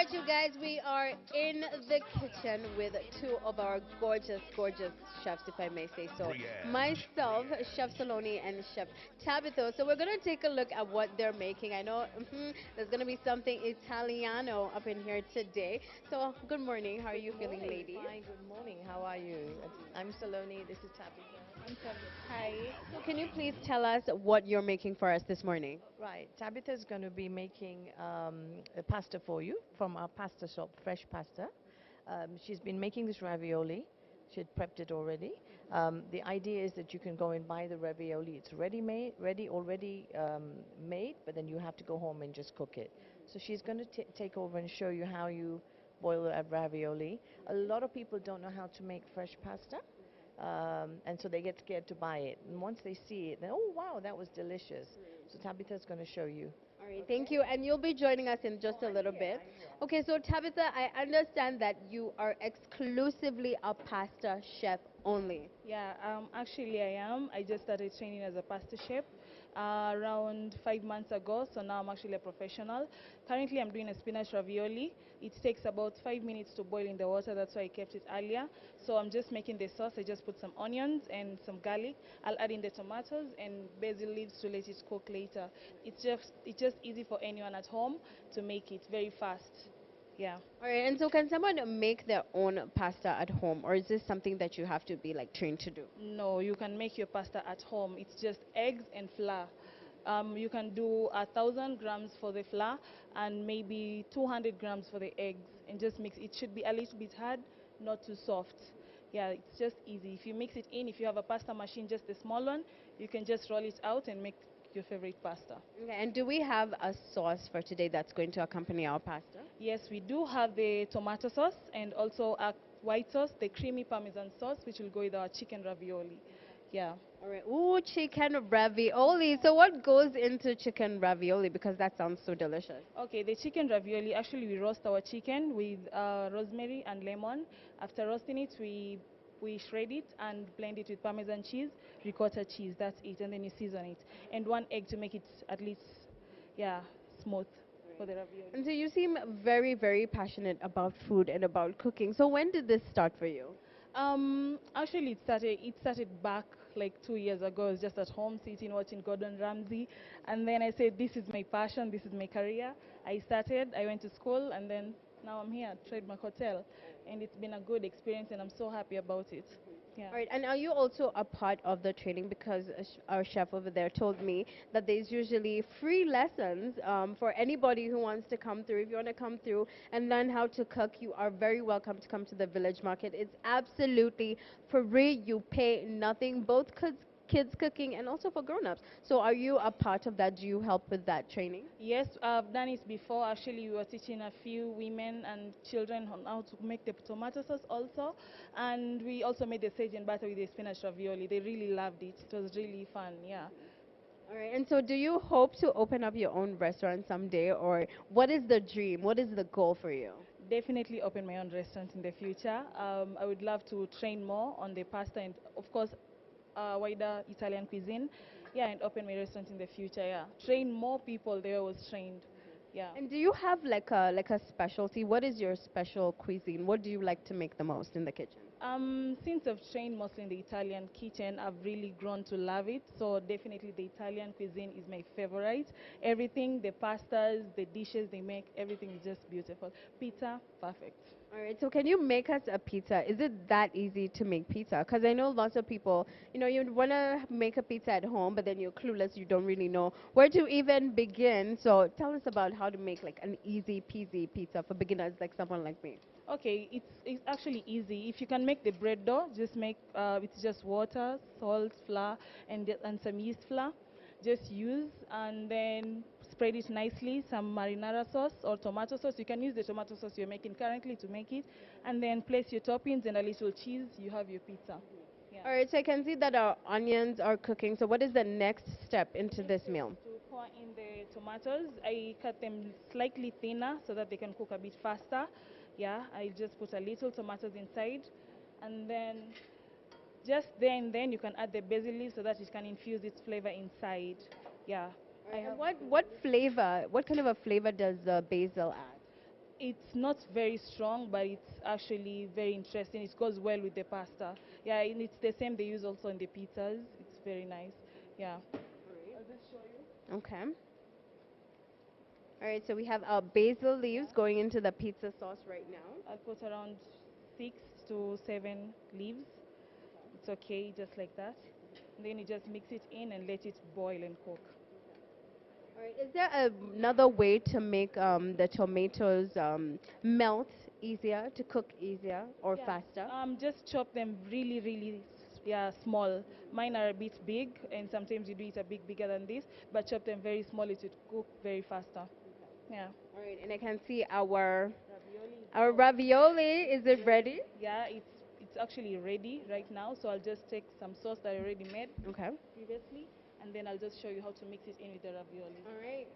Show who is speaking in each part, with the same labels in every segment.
Speaker 1: right, you guys, we are in the kitchen with two of our gorgeous, gorgeous chefs, if I may say so. Myself, Chef Saloni, and Chef Tabitha. So we're gonna take a look at what they're making. I know there's gonna be something Italiano up in here today. So good morning. How are you
Speaker 2: Good
Speaker 1: feeling,
Speaker 2: morning.
Speaker 1: ladies?
Speaker 2: Fine. Good morning. How are you? I'm Saloni. This is Tabitha.
Speaker 3: I'm sorry. Hi.
Speaker 1: So can you please tell us what you're making for us this morning?
Speaker 2: Right. Tabitha is going to be making a pasta for you from our pasta shop, fresh pasta. She's been making this ravioli. She had prepped it already. The idea is that you can go and buy the ravioli. It's ready made, already made, but then you have to go home and just cook it. So she's going to take over and show you how you boil a ravioli. A lot of people don't know how to make fresh pasta. And so they get scared to buy it. And once they see it, then, oh, wow, that was delicious. So Tabitha's going to show you.
Speaker 1: All right, thank you. And you'll be joining us in just a little bit. Okay, so Tabitha, I understand that you are exclusively a pasta chef only.
Speaker 3: Yeah, actually I am. I just started training as a pasta chef around 5 months ago, so now I'm actually a professional. Currently I'm doing a spinach ravioli. It takes about 5 minutes to boil in the water, that's why I kept it earlier. So I'm just making the sauce. I just put some onions and some garlic. I'll add in the tomatoes and basil leaves to let it cook later. It's just easy for anyone at home to make it very fast. Yeah.
Speaker 1: All right, and so can someone make their own pasta at home, or is this something that you have to be like trained to do?
Speaker 3: No, you can make your pasta at home. It's just eggs and flour. You can do 1,000 grams for the flour and maybe 200 grams for the eggs and just mix. It should be a little bit hard, not too soft. Yeah, it's just easy. If you mix it in, if you have a pasta machine, just a small one, you can just roll it out and make your favorite pasta.
Speaker 1: Okay, and do we have a sauce for today that's going to accompany our pasta?
Speaker 3: Yes, we do have the tomato sauce and also a white sauce, the creamy parmesan sauce, which will go with our chicken ravioli. Yeah.
Speaker 1: All right, ooh, chicken ravioli. So what goes into chicken ravioli? Because that sounds so delicious.
Speaker 3: Okay, the chicken ravioli, actually we roast our chicken with rosemary and lemon. After roasting it, we shred it and blend it with parmesan cheese, ricotta cheese, that's it, and then you season it. And one egg to make it at least, yeah, smooth for the ravioli.
Speaker 1: And so you seem very, very passionate about food and about cooking. So when did this start for you?
Speaker 3: Actually, it started back like 2 years ago. I was just at home sitting watching Gordon Ramsay, and then I said, "This is my passion. This is my career." I started. I went to school, and then now I'm here at Trademark Hotel, and it's been a good experience, and I'm so happy about it. Yeah.
Speaker 1: All right, and are you also a part of the training? Because our chef over there told me that there's usually free lessons for anybody who wants to come through. If you want to come through and learn how to cook, you are very welcome to come to the village market. It's absolutely free. You pay nothing, both kids cooking and also for grown-ups. So are you a part of that? Do you help with that training?
Speaker 3: Yes, I've done it before. Actually, we were teaching a few women and children on how to make the tomato sauce also. And we also made the sage and butter with the spinach ravioli. They really loved it. It was really fun, yeah.
Speaker 1: All right, and so do you hope to open up your own restaurant someday, or what is the dream? What is the goal for you?
Speaker 3: Definitely open my own restaurant in the future. I would love to train more on the pasta and, of course, wider Italian cuisine. Yeah, and open my restaurant in the future. Yeah, train more people there was trained. Yeah.
Speaker 1: And do you have like a specialty? What is your special cuisine? What do you like to make the most in the kitchen?
Speaker 3: Since I've trained mostly in the Italian kitchen, I've really grown to love it. So definitely the Italian cuisine is my favorite. Everything, the pastas, the dishes they make, everything is just beautiful. Pizza, perfect.
Speaker 1: All right, so can you make us a pizza? Is it that easy to make pizza? Because I know lots of people, you want to make a pizza at home, but then you're clueless, you don't really know where to even begin. So tell us about how to make like an easy peasy pizza for beginners like someone like me.
Speaker 3: Okay, it's actually easy. If you can make the bread dough, just make it's just water, salt, flour, and some yeast flour. Just use and then spread it nicely. Some marinara sauce or tomato sauce. You can use the tomato sauce you're making currently to make it, and then place your toppings and a little cheese. You have your pizza. Yeah.
Speaker 1: All right, so I can see that our onions are cooking. So what is the next step into
Speaker 3: Next
Speaker 1: this
Speaker 3: step
Speaker 1: meal?
Speaker 3: is to pour in the tomatoes. I cut them slightly thinner so that they can cook a bit faster. Yeah, I just put a little tomatoes inside, and then just then you can add the basil leaves so that it can infuse its flavor inside. Yeah,
Speaker 1: All
Speaker 3: I
Speaker 1: right,
Speaker 3: have
Speaker 1: and what flavor, what kind of a flavor does basil add?
Speaker 3: It's not very strong, but it's actually very interesting. It goes well with the pasta. Yeah, and it's the same they use also in the pizzas. It's very nice. Yeah. I'll just show you.
Speaker 1: Okay. All right, so we have our basil leaves going into the pizza sauce right now.
Speaker 3: I'll put around 6 to 7 leaves. It's okay, just like that. And then you just mix it in and let it boil and cook.
Speaker 1: All right, is there another way to make the tomatoes melt easier, to cook easier or
Speaker 3: Yeah.
Speaker 1: faster?
Speaker 3: Just chop them really, really, yeah, small. Mine are a bit big, and sometimes you do it a bit bigger than this. But chop them very small. It would cook very faster. Yeah.
Speaker 1: All right, and I can see our
Speaker 3: Ravioli is
Speaker 1: our
Speaker 3: now.
Speaker 1: ravioli. Is it ready?
Speaker 3: Yeah, it's actually ready right now. So I'll just take some sauce that I already made
Speaker 1: Okay.
Speaker 3: previously, and then I'll just show you how to mix it in with the ravioli.
Speaker 1: All right.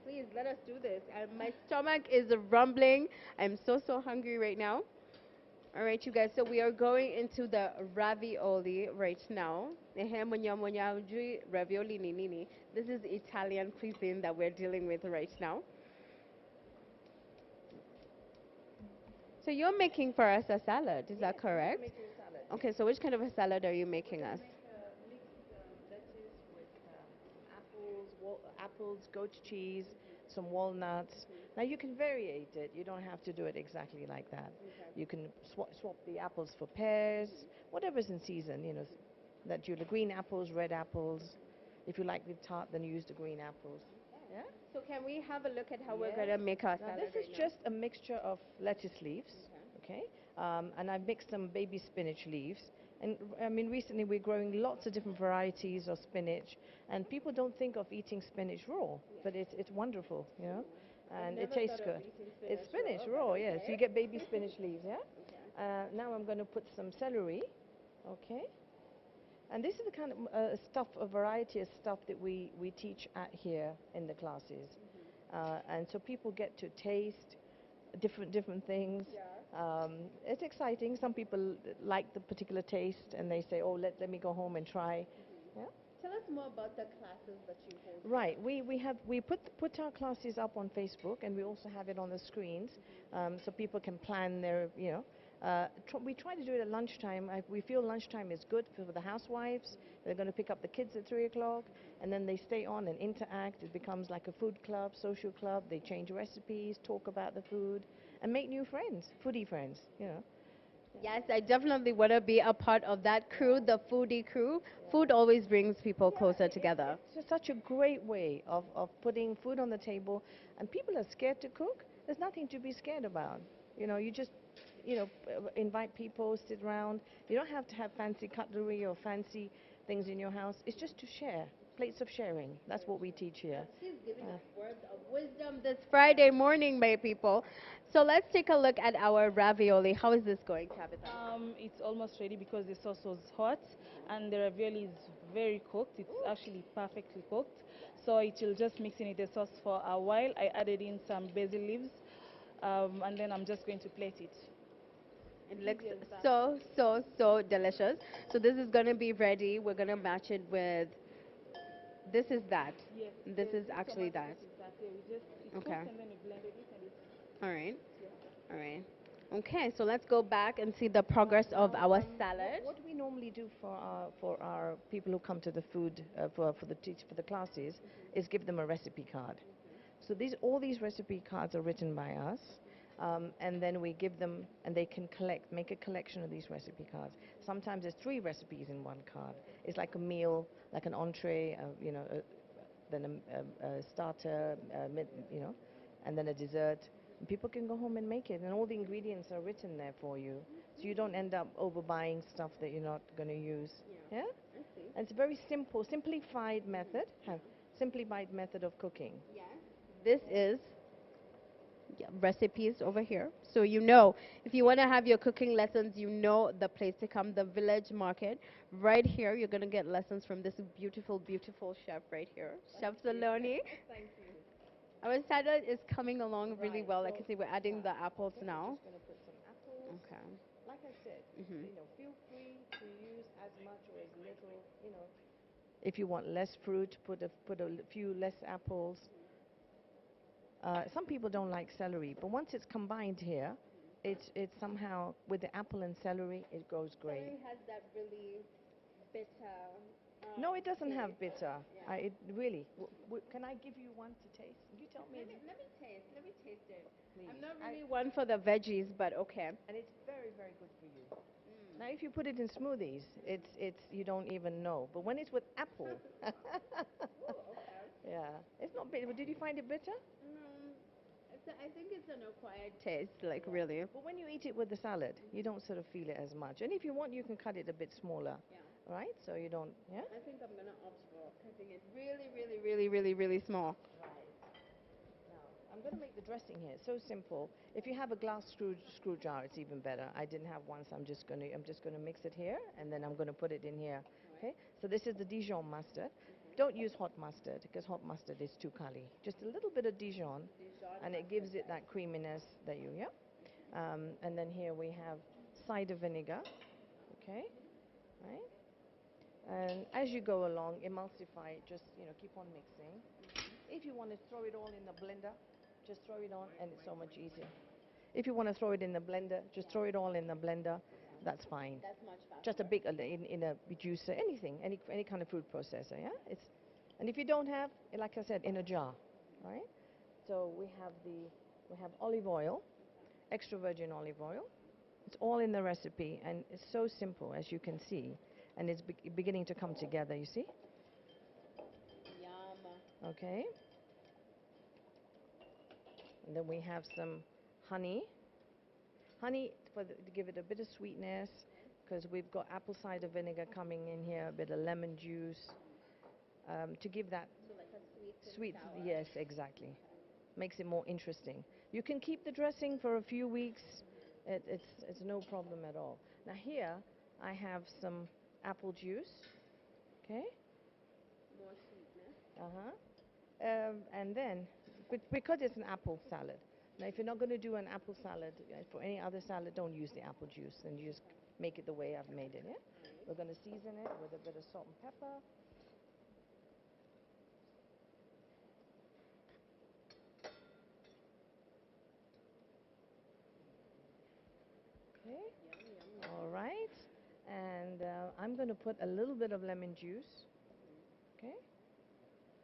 Speaker 1: Please let us do this. My stomach is rumbling. I'm so hungry right now. All right, you guys. So we are going into the ravioli right now. Ehe, munya hujui ravioli ni nini. This is Italian cuisine that we're dealing with right now. So you're making for us a salad, is that correct?
Speaker 2: Making a salad.
Speaker 1: Okay, so which kind of a salad are you making us?
Speaker 2: Make a mixed lettuce with apples, goat cheese, some walnuts. Now you can variate it. You don't have to do it exactly like that. You can swap the apples for pears, whatever's in season. You know, that you the green apples, red apples. If you like the tart, then use the green apples. Yeah.
Speaker 1: So can we have a look at how we're
Speaker 2: Yes.
Speaker 1: gonna make our
Speaker 2: Now
Speaker 1: salad
Speaker 2: this is
Speaker 1: right now?
Speaker 2: just a mixture of lettuce leaves, okay? And I've mixed some baby spinach leaves. And I mean, recently we're growing lots of different varieties of spinach, and people don't think of eating spinach raw, but it's wonderful, you know, and it tastes good. It's spinach raw, yes. You get baby spinach leaves, yeah. Now I'm going to put some celery, okay. And this is the kind of stuff, a variety of stuff that we teach at here in the classes. And so people get to taste different things. It's exciting. Some people like the particular taste and they say, oh, let me go home and try. Yeah?
Speaker 1: Tell us more about the classes that you hold.
Speaker 2: Right. We put our classes up on Facebook, and we also have it on the screens, so people can plan their we try to do it at lunchtime. We feel lunchtime is good for the housewives. They're going to pick up the kids at 3 o'clock, and then they stay on and interact. It becomes like a food club, social club. They change recipes, talk about the food, and make new friends, foodie friends. You know.
Speaker 1: Yes, I definitely want to be a part of that crew, the foodie crew. Food always brings people closer together.
Speaker 2: It's just such a great way of putting food on the table, and people are scared to cook. There's nothing to be scared about. You know, you just, invite people, sit around. You don't have to have fancy cutlery or fancy things in your house. It's just to share, plates of sharing. That's what we teach here.
Speaker 1: She's giving us words of wisdom this Friday morning, my people. So let's take a look at our ravioli. How is this going, Tabitha?
Speaker 3: It's almost ready because the sauce was hot and the ravioli is very cooked. It's actually perfectly cooked. So it will just mix in with the sauce for a while. I added in some basil leaves, and then I'm just going to plate it.
Speaker 1: It looks
Speaker 3: Easy as that.
Speaker 1: so delicious. So this is going to be ready. We're going to match it with, this is that.
Speaker 3: Yes,
Speaker 1: This is
Speaker 3: this
Speaker 1: actually
Speaker 3: tomato
Speaker 1: that.
Speaker 3: sauce is that. Yeah, it's
Speaker 1: Okay.
Speaker 3: cooked and then we blended it and it's
Speaker 1: All right.
Speaker 3: yeah.
Speaker 1: All right. Okay, so let's go back and see the progress of our salad.
Speaker 2: What we normally do for our people who come to the food for the classes is give them a recipe card. So all these recipe cards are written by us, and then we give them, and they can make a collection of these recipe cards. Sometimes there's 3 recipes in one card. It's like a meal, like an entree, then a starter, and then a dessert. And people can go home and make it, and all the ingredients are written there for you, so you don't end up overbuying stuff that you're not going to use. Yeah.
Speaker 1: I see.
Speaker 2: And it's a very simplified method. Simplified method of cooking.
Speaker 1: Yes. This is, yeah, recipes over here. So you know, if you want to have your cooking lessons, you know the place to come, the village market. Right here, you're going to get lessons from this beautiful chef right here, Chef Saloni.
Speaker 2: Thank you.
Speaker 1: Our salad is coming along really
Speaker 2: Right,
Speaker 1: well. I
Speaker 2: so
Speaker 1: can see we're adding the apples
Speaker 2: okay,
Speaker 1: now.
Speaker 2: we're just going to put some apples.
Speaker 1: Okay.
Speaker 2: Like I said,
Speaker 1: Mhm.
Speaker 2: feel free to use as much or as little. If you want less fruit, put a few less apples. Some people don't like celery, but once it's combined here, it's somehow with the apple and celery, it goes great.
Speaker 1: Celery has that really bitter.
Speaker 2: No, it doesn't have
Speaker 1: taste.
Speaker 2: bitter.
Speaker 1: Yeah.
Speaker 2: It really. Can I give you one to taste? You tell me.
Speaker 1: Let me taste. Let me taste it.
Speaker 2: Please.
Speaker 1: I'm not really one for the veggies, but okay.
Speaker 2: And it's very, very good for you. Now, if you put it in smoothies, it's you don't even know. But when it's with apple,
Speaker 1: Ooh, okay.
Speaker 2: yeah, it's not bitter. Did you find it bitter?
Speaker 1: I think it's an acquired taste, like really.
Speaker 2: But when you eat it with the salad, you don't sort of feel it as much. And if you want, you can cut it a bit smaller,
Speaker 1: Yeah.
Speaker 2: right? So you don't, yeah?
Speaker 1: I think I'm gonna opt for cutting it really, really, really, really, really small.
Speaker 2: Now, I'm going to make the dressing here. It's so simple. If you have a glass screw jar, it's even better. I didn't have one, so I'm just going to mix it here, and then I'm going to put it in here. Okay? So this is the Dijon mustard. Don't use hot mustard because hot mustard is too curly. Just a little bit of Dijon, and it gives it that creaminess that you, yeah. And then here we have cider vinegar. Okay, right. And as you go along, emulsify it. Just keep on mixing. If you want to throw it all in the blender, just throw it on, and it's so much easier. If you want to throw it in the blender, just throw it all in the blender. That's fine.
Speaker 1: That's much faster.
Speaker 2: Just a big in a juicer, anything, any kind of food processor. Yeah, and if you don't have, like I said, in a jar, right? So we have olive oil, extra virgin olive oil. It's all in the recipe, and it's so simple as you can see, and it's beginning to come together. You see?
Speaker 1: Yum.
Speaker 2: Okay. And then we have some honey. Honey to give it a bit of sweetness, because we've got apple cider vinegar coming in here, a bit of lemon juice, to give that
Speaker 1: So like a
Speaker 2: sweet.
Speaker 1: sour.
Speaker 2: Yes, exactly. Makes it more interesting. You can keep the dressing for a few weeks. It's no problem at all. Now here I have some apple juice. Okay.
Speaker 1: More sweetness.
Speaker 2: And then, because it's an apple salad, now if you're not going to do an apple salad, for any other salad, don't use the apple juice, and you just make it the way I've made it, yeah? We're going to season it with a bit of salt and pepper. Okay, all right. And I'm going to put a little bit of lemon juice, okay?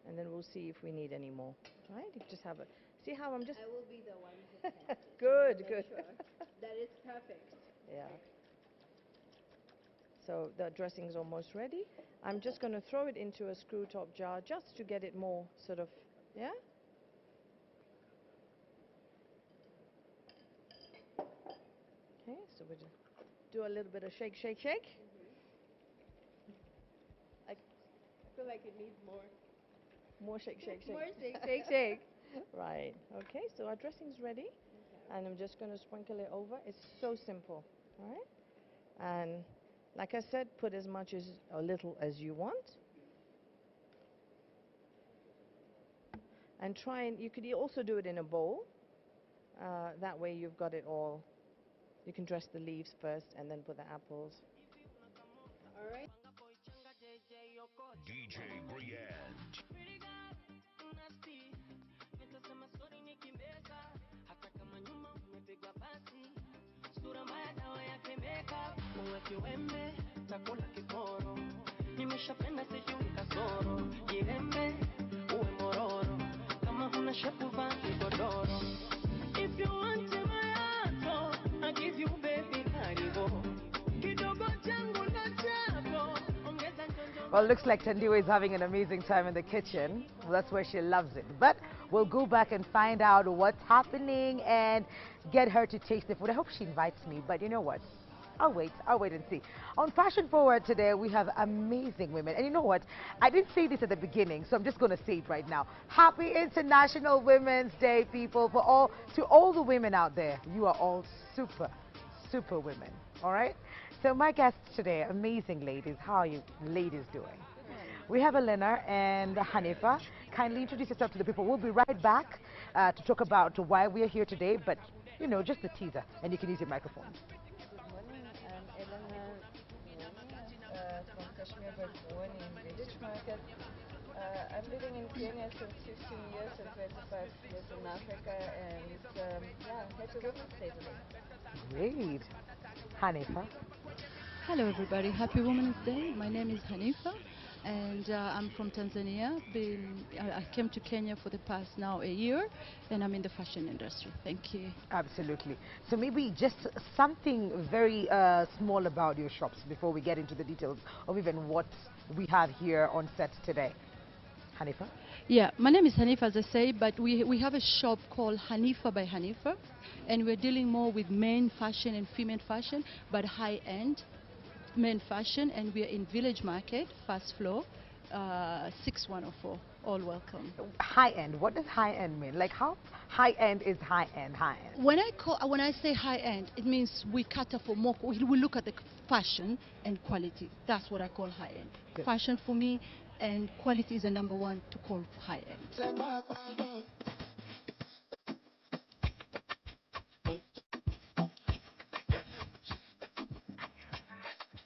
Speaker 2: And then we'll see if we need any more, right? You just have a, see how I'm just...
Speaker 1: I will be the one to test it.
Speaker 2: Good,
Speaker 1: Make
Speaker 2: good.
Speaker 1: Sure that it's perfect.
Speaker 2: Yeah. So the dressing's almost ready. I'm just going to throw it into a screw top jar just to get it more sort of, yeah? Okay, so we just do a little bit of shake, shake, shake.
Speaker 1: I feel like it needs more.
Speaker 2: More shake, shake, shake.
Speaker 1: More shake, shake, shake.
Speaker 2: Right, okay, so our dressing's ready. And I'm just going to sprinkle it over. It's so simple, all right? And like I said, put as much as or little as you want. And try and, you could also do it in a bowl. That way you've got it all. You can dress the leaves first and then put the apples.
Speaker 1: All right.
Speaker 4: DJ Brienne.
Speaker 5: Nimeshapenda sijui kasoro jirembe uwe mororo kama huna shepu basi godoro. If you want my heart, I give you baby karibo kidogo changu na chako ongeza njonjo.
Speaker 6: Well, it looks like Tandiwe is having an amazing time in the kitchen. Well, that's where she loves it. But we'll go back and find out what's happening and get her to taste the food. I hope she invites me, but you know what? I'll wait and see. On Fashion Forward today, we have amazing women. And you know what? I didn't say this at the beginning, so I'm just going to say it right now. Happy International Women's Day, people. To all the women out there, you are all super, super women. All right? So my guests today, amazing ladies. How are you ladies doing? We have Elena and Hanifa. Kindly introduce yourself to the people. We'll be right back to talk about why we are here today, but, you know, just a teaser, and you can use your microphones.
Speaker 2: I'm Elena from Kashmir, but born in Village Market. I'm
Speaker 7: living in Kenya since 15 years and 25 years in Africa, and yeah, happy Women's Day today.
Speaker 6: Great. Hanifa.
Speaker 8: Hello, everybody. Happy Women's Day. My name is Hanifa, and I'm from Tanzania. I came to Kenya for the past now a year, and I'm in the fashion industry. Thank you.
Speaker 6: Absolutely. So maybe just something very small about your shops before we get into the details of even what we have here on set today. Hanifa?
Speaker 8: Yeah, my name is Hanifa, as I say, but we have a shop called Hanifa by Hanifa, and we're dealing more with men fashion and female fashion, but high-end men fashion, and we are in Village Market, first floor, 6104. All welcome.
Speaker 6: High end. What does high end mean? Like how high end is high end, high end?
Speaker 8: When I say high end, it means we cater for more. We look at the fashion and quality. That's what I call high end.
Speaker 6: Good.
Speaker 8: Fashion for me, and quality is the number one to call high end.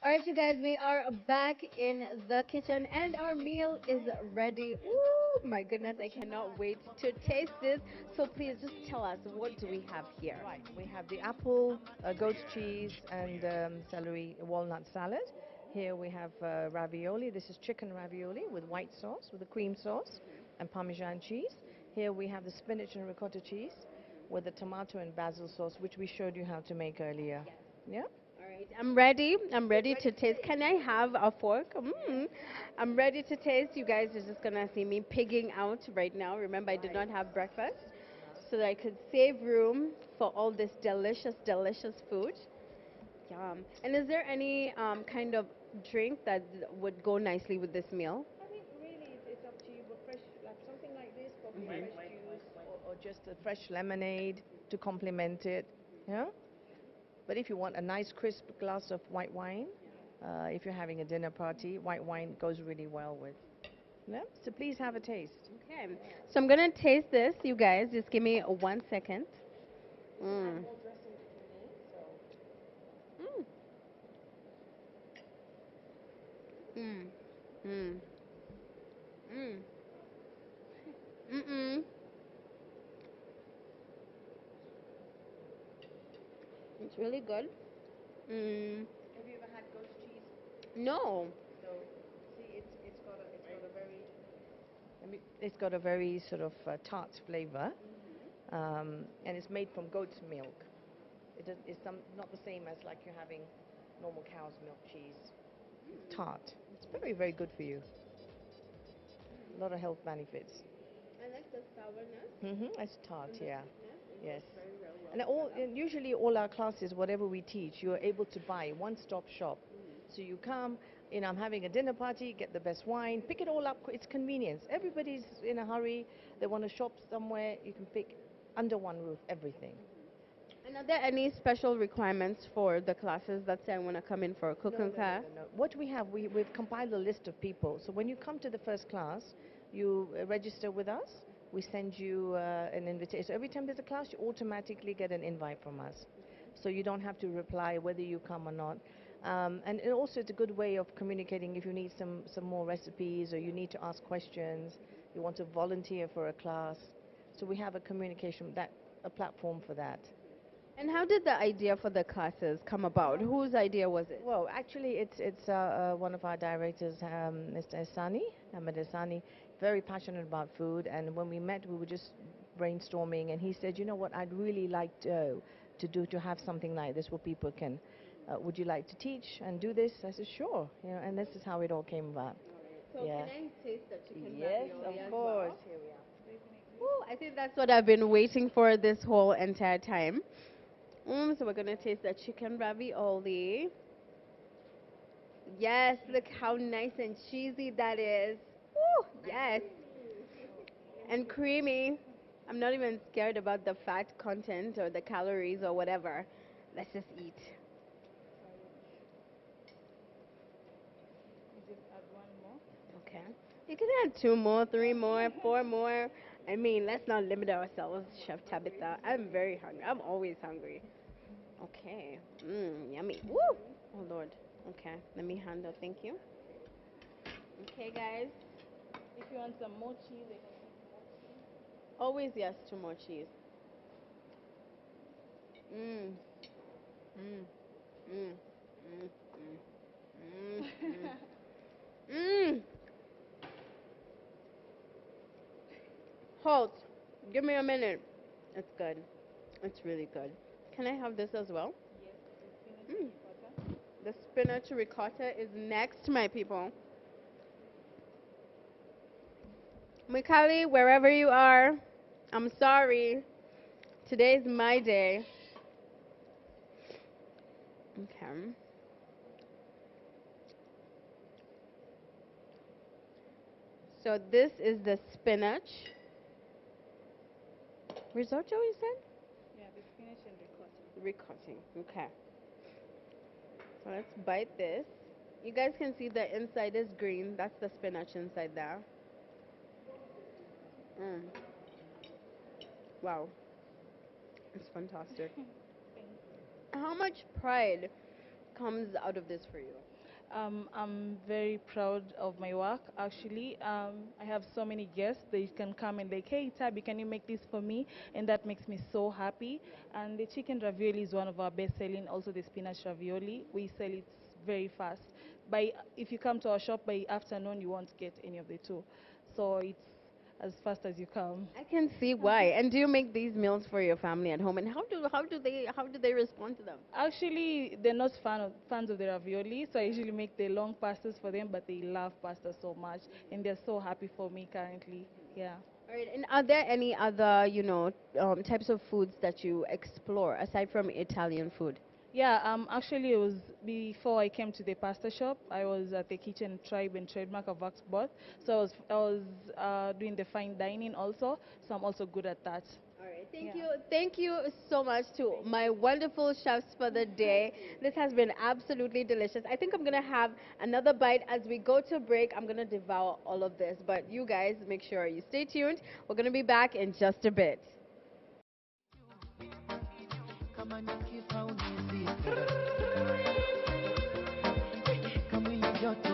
Speaker 1: All right, you guys, we are back in the kitchen and our meal is ready. Ooh, my goodness, I cannot wait to taste this. So please just tell us, what do we have here?
Speaker 2: Right, we have the apple, goat cheese, and celery walnut salad. Here we have ravioli. This is chicken ravioli with white sauce, with a cream sauce, and Parmesan cheese. Here we have the spinach and ricotta cheese with the tomato and basil sauce, which we showed you how to make earlier. Yeah?
Speaker 1: All right, I'm ready. I'm ready to taste. Can I have a fork? I'm ready to taste. You guys are just gonna see me pigging out right now. Remember, I did not have breakfast, so that I could save room for all this delicious, delicious food. Yum. And is there any kind of drink that would go nicely with this meal?
Speaker 2: I think really it's up to you, but fresh, like something like this, probably
Speaker 1: Mhm.
Speaker 2: fresh juice or just a fresh lemonade to complement it. Yeah? But if you want a nice crisp glass of white wine, if you're having a dinner party, white wine goes really well with. Yeah? So please have a taste.
Speaker 1: Okay, so I'm gonna taste this. You guys, just give me 1 second. Mm. Mm. Mm. Mm. Mm. Mm-mm. It's really good. Mm.
Speaker 2: Have you ever had goat cheese?
Speaker 1: No.
Speaker 2: So, see, it's got a very, it's got a very sort of tart flavor, and it's made from goat's milk. It's not the same as like you're having normal cow's milk cheese. It's tart. It's very, very good for you. A lot of health benefits.
Speaker 1: I like the sourness
Speaker 2: It's tart,
Speaker 1: and the
Speaker 2: yeah.
Speaker 1: sweetness. It
Speaker 2: Yes.
Speaker 1: goes very, very well
Speaker 2: And usually all our classes, whatever we teach, you're able to buy one-stop shop. So you come, I'm having a dinner party, get the best wine, pick it all up. It's convenience. Everybody's in a hurry. They want to shop somewhere. You can pick under one roof everything.
Speaker 1: And are there any special requirements for the classes? Let's say I want to come in for a cooking class.
Speaker 2: No. What we have, we've compiled a list of people. So when you come to the first class, you register with us. We send you an invitation. So every time there's a class, you automatically get an invite from us. So you don't have to reply whether you come or not. And also it's a good way of communicating if you need some more recipes or you need to ask questions, you want to volunteer for a class. So we have a communication, a platform for that.
Speaker 1: And how did the idea for the classes come about? Whose idea was it?
Speaker 2: Well, actually, it's one of our directors, Mr. Esani, Ahmed Esani, very passionate about food. And when we met, we were just brainstorming, and he said, "You know what? I'd really like to have something like this where people can. Would you like to teach and do this?" I said, "Sure." And this is how it all came about.
Speaker 1: So
Speaker 2: Yeah.
Speaker 1: can I taste the chicken
Speaker 2: Yes,
Speaker 1: ravioli
Speaker 2: of
Speaker 1: as
Speaker 2: course.
Speaker 1: well?
Speaker 2: Here we are.
Speaker 1: Ooh, I think that's what I've been waiting for this whole entire time. So we're gonna taste the chicken ravioli. Yes, look how nice and cheesy that is. Woo, yes. And creamy. I'm not even scared about the fat content or the calories or whatever. Let's just eat.
Speaker 3: You just add one more.
Speaker 1: Okay. You can add 2 more, 3 more, 4 more. I mean, let's not limit ourselves, Chef Tabitha. I'm very hungry. I'm always hungry. Okay. Yummy. Woo! Oh, Lord. Okay. Let me handle. Thank you. Okay, guys.
Speaker 3: If you want some more cheese, I can put more cheese.
Speaker 1: Always yes to more cheese. Mmm. Mmm. Mmm. Mmm. Mmm. Mmm. Mmm. Halt. Give me a minute. It's good. It's really good. Can I have this as well?
Speaker 3: Yes, this is spinach
Speaker 1: Mm.
Speaker 3: and ricotta.
Speaker 1: The spinach ricotta is next, my people. Mikali, wherever you are, I'm sorry. Today's my day. Okay. So this is the spinach risotto, you said?
Speaker 3: Yeah, the spinach and ricotta.
Speaker 1: Ricotta. Okay. So let's bite this. You guys can see the inside is green. That's the spinach inside there. Mm. Wow. It's fantastic.
Speaker 3: Thank you.
Speaker 1: How much pride comes out of this for you?
Speaker 3: I'm very proud of my work. Actually, I have so many guests. They can come and like, hey, Tabby, can you make this for me? And that makes me so happy. And the chicken ravioli is one of our best selling. Also, the spinach ravioli, we sell it very fast. If you come to our shop by afternoon, you won't get any of the two. So it's as fast as you come.
Speaker 1: I can see why. And do you make these meals for your family at home? And how do they respond to them?
Speaker 3: Actually, they're not fans of the ravioli, so I usually make the long pastas for them, but they love pasta so much, and they're so happy for me currently. Yeah.
Speaker 1: All right. And are there any other, types of foods that you explore aside from Italian food?
Speaker 3: Yeah, actually, it was before I came to the pasta shop. I was at the Kitchen Tribe and Trademark of Oxboth, so I was doing the fine dining also, so I'm also good at that.
Speaker 1: All right. Thank
Speaker 3: Yeah.
Speaker 1: you. Thank you so much to my wonderful chefs for the day. This has been absolutely delicious. I think I'm going to have another bite as we go to break. I'm going to devour all of this, but you guys make sure you stay tuned. We're going to be back in just a bit.
Speaker 5: Kama nikifa unizike, kama yenye joto